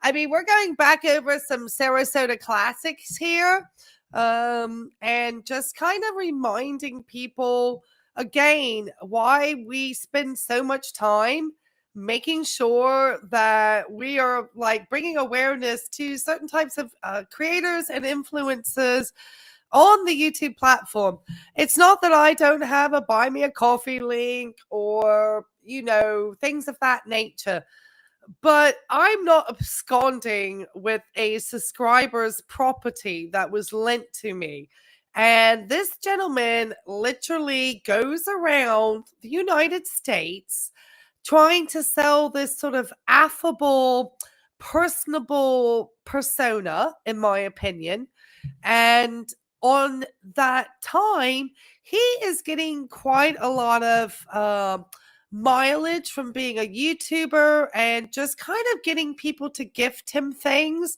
I mean, we're going back over some Sarasota classics here, and just kind of reminding people again why we spend so much time making sure that we are like bringing awareness to certain types of creators and influencers on the YouTube platform. It's not that I don't have a buy me a coffee link or, things of that nature, but I'm not absconding with a subscriber's property that was lent to me. And this gentleman literally goes around the United States trying to sell this sort of affable, personable persona, in my opinion. And on that time, he is getting quite a lot of mileage from being a YouTuber and just kind of getting people to gift him things.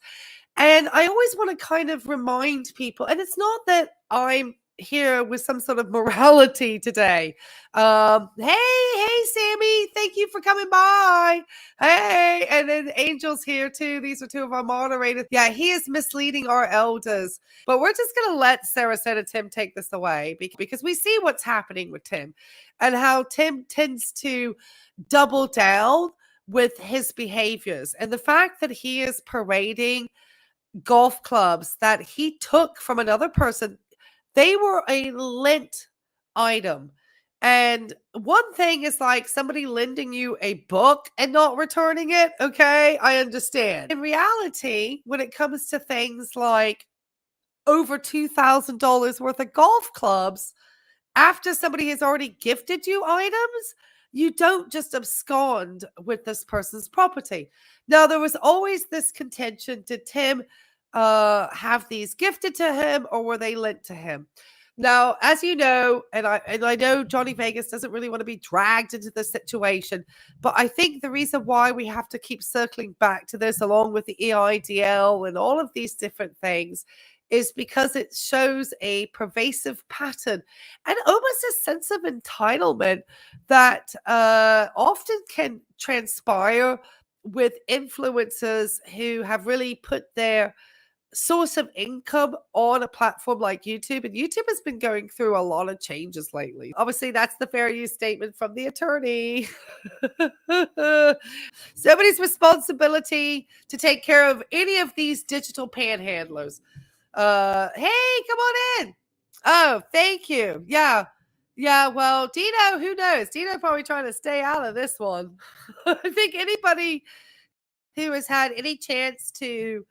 And I always want to kind of remind people, and it's not that I'm here with some sort of morality today. Hey, Sammy, thank you for coming by. Hey, and then Angel's here too. These are two of our moderators. Yeah, he is misleading our elders, but we're just going to let Sarasota Tim take this away because we see what's happening with Tim and how Tim tends to double down with his behaviors and the fact that he is parading golf clubs that he took from another person. They were a lent item. And one thing is like somebody lending you a book and not returning it. Okay, I understand. In reality, when it comes to things like over $2,000 worth of golf clubs, after somebody has already gifted you items, you don't just abscond with this person's property. Now, there was always this contention: did Tim have these gifted to him or were they lent to him? Now, as you know, and I know Johnny Vegas doesn't really want to be dragged into this situation, but I think the reason why we have to keep circling back to this, along with the EIDL and all of these different things, is because it shows a pervasive pattern and almost a sense of entitlement that often can transpire with influencers who have really put their source of income on a platform like YouTube. And YouTube has been going through a lot of changes lately. Obviously, that's the fair use statement from the attorney. Somebody's responsibility to take care of any of these digital panhandlers. Hey, come on in. Oh, thank you. Yeah. Well, Dino, who knows? Dino probably trying to stay out of this one. I think anybody who has had any chance to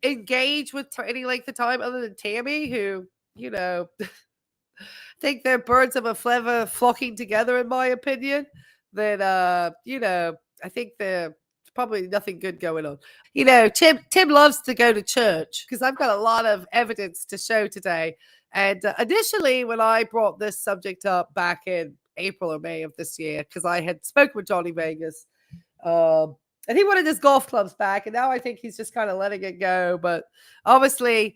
engage with any length of time other than Tammy, who, think they're birds of a feather flocking together, in my opinion, then, I think they're probably nothing good going on. Tim loves to go to church because I've got a lot of evidence to show today. And initially, when I brought this subject up back in April or May of this year, because I had spoken with Johnny Vegas, and he wanted his golf clubs back, and now I think he's just kind of letting it go. But obviously,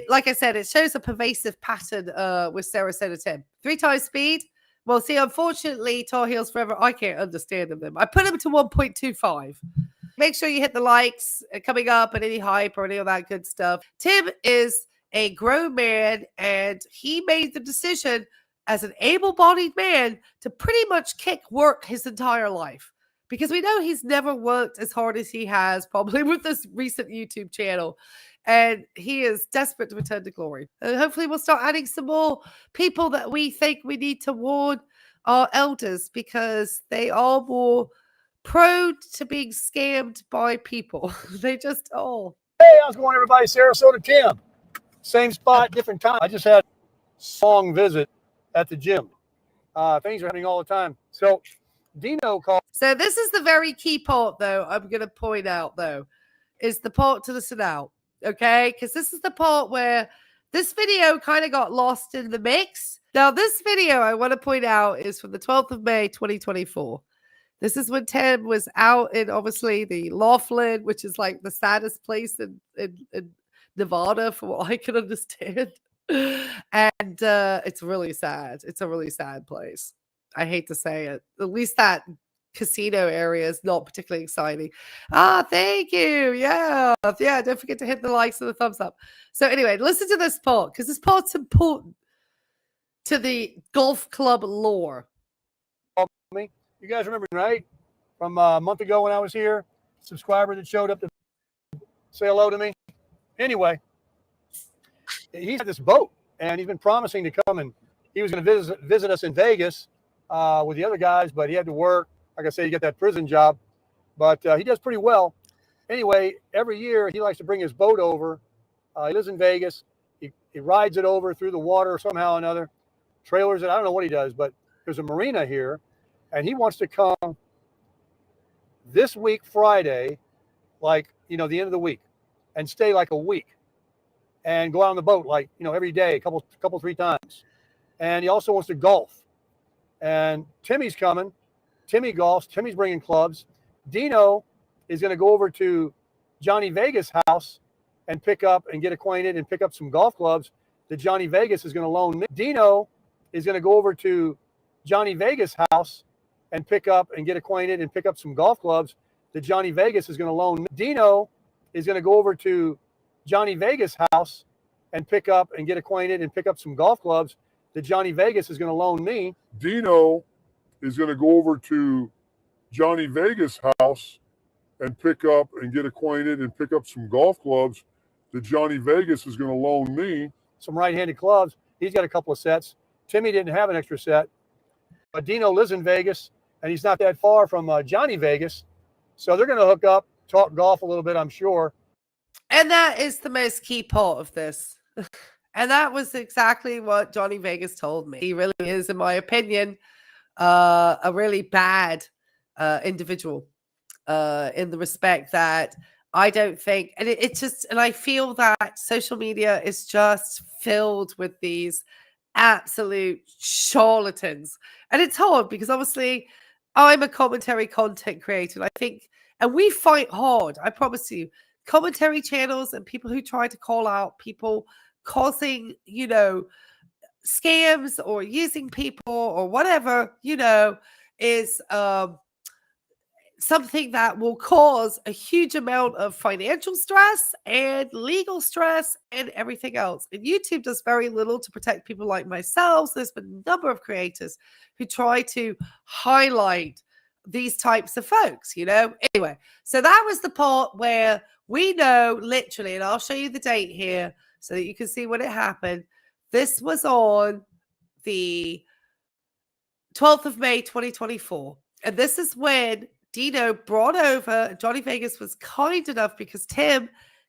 like I said, it shows a pervasive pattern with Sarasota Tim. 3 times speed. Well, see, unfortunately, Tar Heels Forever, I can't understand them. I put him to 1.25. Make sure you hit the likes coming up and any hype or any of that good stuff. Tim is a grown man, and he made the decision as an able-bodied man to pretty much kick work his entire life. Because we know he's never worked as hard as he has, probably with this recent YouTube channel. And he is desperate to return to glory. And hopefully we'll start adding some more people that we think we need to warn our elders, because they are more prone to being scammed by people. They just, Hey, how's it going, everybody? Sarasota Tim. Same spot, different time. I just had a long visit at the gym. Things are happening all the time. So Dino called. So this is the very key part, though, I'm going to point out, though, is the part to listen out, okay? Because this is the part where this video kind of got lost in the mix. Now, this video, I want to point out, is from the 12th of May, 2024. This is when Tim was out in, obviously, the Laughlin, which is like the saddest place in Nevada, from what I can understand. And it's really sad. It's a really sad place. I hate to say it. At least that casino area is not particularly exciting. Ah, thank you. Yeah. Yeah. Don't forget to hit the likes and the thumbs up. So anyway, listen to this part because this part's important to the golf club lore. Me, you guys remember, right? From a month ago when I was here, subscriber that showed up to say hello to me. Anyway, he's had this boat and he's been promising to come, and he was going to visit us in Vegas with the other guys, but he had to work. Like I say, he got that prison job, but he does pretty well. Anyway, every year he likes to bring his boat over. He lives in Vegas. He rides it over through the water somehow or another, trailers it. I don't know what he does, but there's a marina here, and he wants to come this week, Friday, like, the end of the week, and stay like a week and go out on the boat, like, every day, a couple, 3 times. And he also wants to golf. And Timmy's coming. Timmy golfs. Timmy's bringing clubs. Dino is going to go over to Johnny Vegas' house and pick up and get acquainted and pick up some golf clubs that Johnny Vegas is going to loan me. Dino is going to go over to Johnny Vegas' house and pick up and get acquainted and pick up some golf clubs that Johnny Vegas is going to loan me. Dino is going to go over to Johnny Vegas' house and pick up and get acquainted and pick up some golf clubs that Johnny Vegas is going to loan me. Dino is going to go over to Johnny Vegas' house and pick up and get acquainted and pick up some golf clubs that Johnny Vegas is going to loan me. Some right-handed clubs. He's got a couple of sets. Timmy didn't have an extra set. But Dino lives in Vegas, and he's not that far from Johnny Vegas. So they're going to hook up, talk golf a little bit, I'm sure. And that is the most key part of this. And that was exactly what Johnny Vegas told me. He really is, in my opinion, a really bad individual in the respect that I don't think, and and I feel that social media is just filled with these absolute charlatans. And it's hard because obviously I'm a commentary content creator. And I think, and we fight hard, I promise you, commentary channels and people who try to call out people causing, scams or using people or whatever, is something that will cause a huge amount of financial stress and legal stress and everything else. And YouTube does very little to protect people like myself. There's been a number of creators who try to highlight these types of folks, Anyway, so that was the part where we know literally, and I'll show you the date here so that you can see when it happened. This was on the 12th of May, 2024. And this is when Dino brought over, Johnny Vegas was kind enough because Tim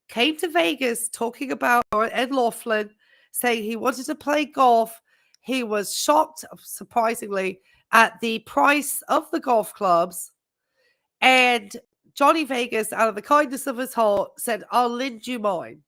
came to Vegas talking about Ed Laughlin, saying he wanted to play golf. He was shocked, surprisingly, at the price of the golf clubs. And Johnny Vegas, out of the kindness of his heart, said, I'll lend you mine.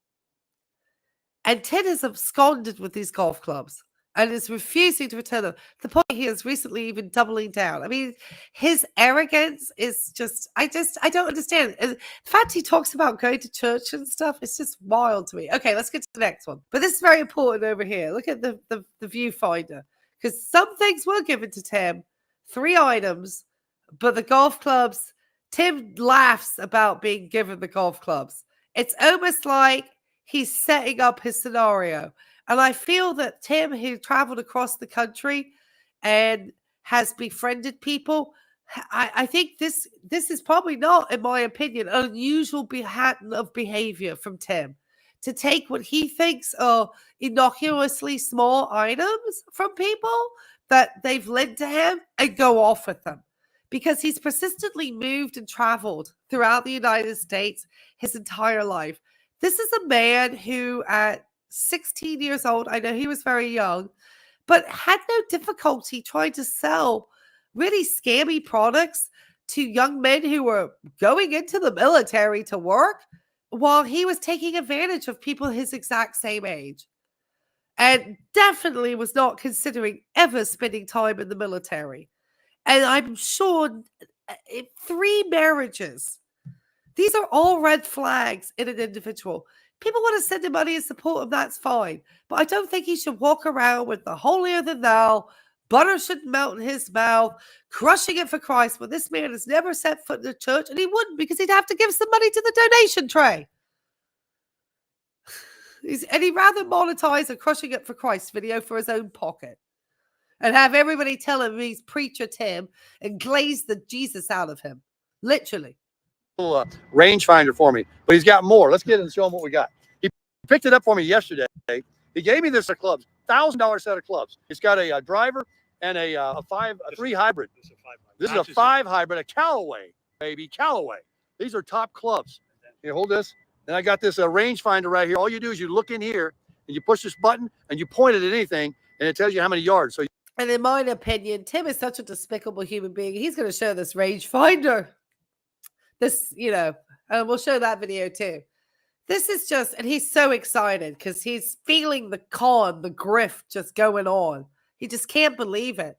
And Ted has absconded with these golf clubs and is refusing to return them. The point he is recently even doubling down. I mean, his arrogance is just, I don't understand. And the fact he talks about going to church and stuff, it's just wild to me. Okay, let's get to the next one. But this is very important over here. Look at the viewfinder. Because some things were given to Tim, 3 items, but the golf clubs, Tim laughs about being given the golf clubs. It's almost like he's setting up his scenario. And I feel that Tim, who traveled across the country and has befriended people, I think this is probably not, in my opinion, an unusual pattern of behavior from Tim to take what he thinks are innocuously small items from people that they've lent to him and go off with them. Because he's persistently moved and traveled throughout the United States his entire life. This is a man who at 16 years old, I know he was very young, but had no difficulty trying to sell really scammy products to young men who were going into the military to work while he was taking advantage of people his exact same age. And definitely was not considering ever spending time in the military. And I'm sure 3 marriages, these are all red flags in an individual. People want to send him money and support him, that's fine. But I don't think he should walk around with the holier than thou butter shouldn't melt in his mouth, crushing it for Christ. Well, this man has never set foot in the church, and he wouldn't because he'd have to give some money to the donation tray. And he'd rather monetize a crushing it for Christ video for his own pocket and have everybody tell him he's preacher Tim and glaze the Jesus out of him. Literally. Little rangefinder for me, but he's got more. Let's get it and show him what we got. He picked it up for me yesterday. He gave me this set of clubs, $1,000 set of clubs. It's got a driver and a 3 hybrid. This is a 5 hybrid, a Callaway, baby, Callaway. These are top clubs. Here, hold this. Then I got this rangefinder right here. All you do is you look in here and you push this button and you point it at anything, and it tells you how many yards. So, and in my opinion, Tim is such a despicable human being. He's going to show this rangefinder. This, you know, and we'll show that video too. This is just, and he's so excited because he's feeling the con, the grift just going on. He just can't believe it.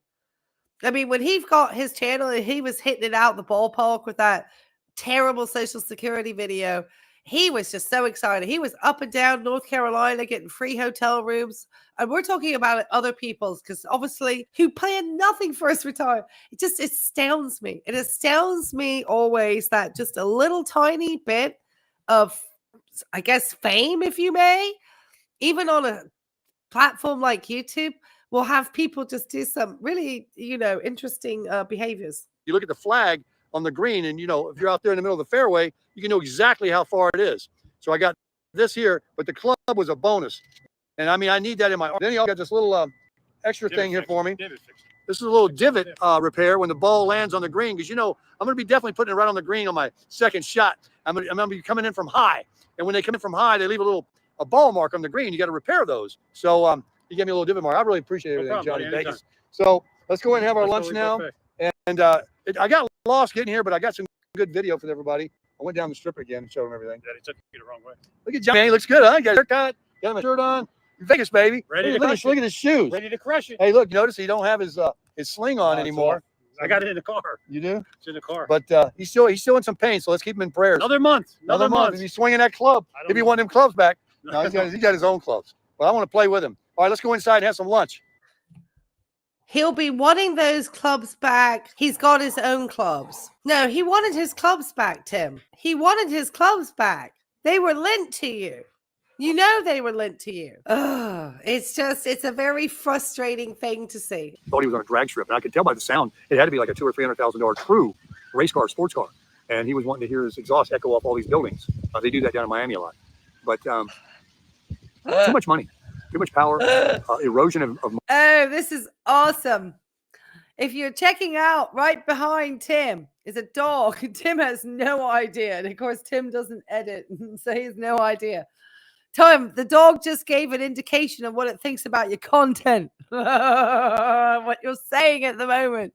I mean, when he got his channel and he was hitting it out the ballpark with that terrible Social Security video, he was just so excited. He was up and down North Carolina getting free hotel rooms. And we're talking about other people's, because obviously who planned nothing for his retirement. It just astounds me. It astounds me always that just a little tiny bit of, I guess, fame, if you may, even on a platform like YouTube, will have people just do some really, you know, interesting behaviors. you look at the flag on the green, and, you know, if you're out there in the middle of the fairway, you can know exactly how far it is. So I got this here, but the club was a bonus. And I mean, I need that in my arm. Then you all got this little extra thing here for me. This is a little divot repair when the ball lands on the green, because, you know, I'm going to be definitely putting it right on the green on my second shot. I'm going to be coming in from high. And when they come in from high, they leave a ball mark on the green. You got to repair those. So you gave me a little divot mark. I really appreciate everything, Johnny Vegas. So let's go ahead and have our lunch now. And I got lost getting here, but I got some good video for everybody. I went down the strip again and showed them everything. Yeah, he took you the wrong way. Look at Johnny. He looks good, huh? Got a haircut. Got my shirt on. Vegas, baby. Ready look to crush look at his shoes. Ready to crush it. Hey, look, you notice he don't have his sling on anymore. I got it in the car. You do? It's in the car. But he's still in some pain, so let's keep him in prayers. Another month. Another month. If he's swinging that club, he'll be wanting them clubs back. No, he's got his own clubs. But I want to play with him. All right, let's go inside and have some lunch. He'll be wanting those clubs back. He's got his own clubs. No, he wanted his clubs back, Tim. He wanted his clubs back. They were lent to you. You know they were lent to you. Ugh, it's a very frustrating thing to see. Thought he was on a drag strip, and I could tell by the sound it had to be like a $200,000 or $300,000 true race car, sports car. And he was wanting to hear his exhaust echo off all these buildings. They do that down in Miami a lot. But too much money. Too much power, erosion of Oh, this is awesome. If you're checking out, right behind Tim is a dog. Tim has no idea. And of course, Tim doesn't edit, so he has no idea. Tim, the dog just gave an indication of what it thinks about your content. What you're saying at the moment.